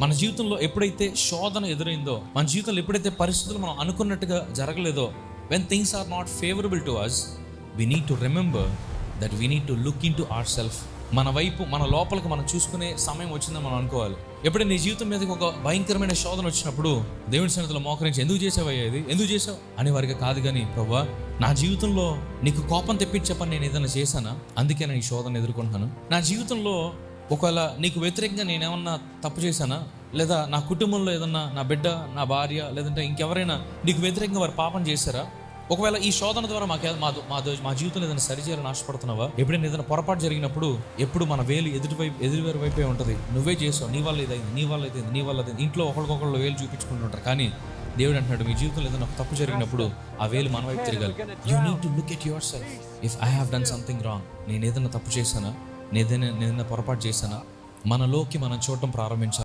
మన జీవితంలో ఎప్పుడైతే శోధన ఎదురైందో, మన జీవితంలో ఎప్పుడైతే పరిస్థితులు మనం అనుకున్నట్టుగా జరగలేదో, when things are not favourable to us, we need to remember that we need to look into our self. మన వైపు, మన లోపలికి మనం చూసుకునే సమయం వచ్చిందని మనం అనుకోవాలి. ఎప్పుడైతే నీ జీవితం మీదకి ఒక భయంకరమైన శోధన వచ్చినప్పుడు దేవుని సన్నిధిలో మోకరించి ఎందుకు చేసావయ్యా ఇది, ఎందుకు చేసావు అని వారికి కాదు, కానీ ప్రభువా నా జీవితంలో నీకు కోపం తెప్పించే పని నేను ఏదైనా చేశానా, అందుకే నేను ఈ శోధన ఎదుర్కొంటున్నాను. నా జీవితంలో ఒకవేళ నీకు వ్యతిరేకంగా నేనేమన్నా తప్పు చేశానా, లేదా నా కుటుంబంలో ఏదన్నా, నా బిడ్డ, నా భార్య, లేదంటే ఇంకెవరైనా నీకు వ్యతిరేకంగా వారు పాపం చేశారా? ఒకవేళ ఈ శోధన ద్వారా మా జీవితంలో ఏదైనా సరిచేయాలని ఆశపడుతున్నావా? ఎప్పుడైనా ఏదైనా పొరపాటు జరిగినప్పుడు ఎప్పుడు మన వేలు ఎదురు వైపే ఉంటుంది. నువ్వే చేసావు, నీ వల్ల ఇదైంది, నీ వల్ల ఇదైంది, నీ వల్ల ఇదైంది. ఇంట్లో ఒకరికొకళ్ళు వేలు చూపించుకుంటుంటారు. కానీ దేవుడు అంటున్నాడు, మీ జీవితంలో ఏదైనా ఒక తప్పు జరిగినప్పుడు ఆ వేలు మన వైపు తిరగాలి. You need to look at your self. If I have done something wrong, నేను ఏదైనా తప్పు చేశానా, నేదైనా పొరపాటు చేశానా, మనలోకి మనం చూడటం ప్రారంభించాలి.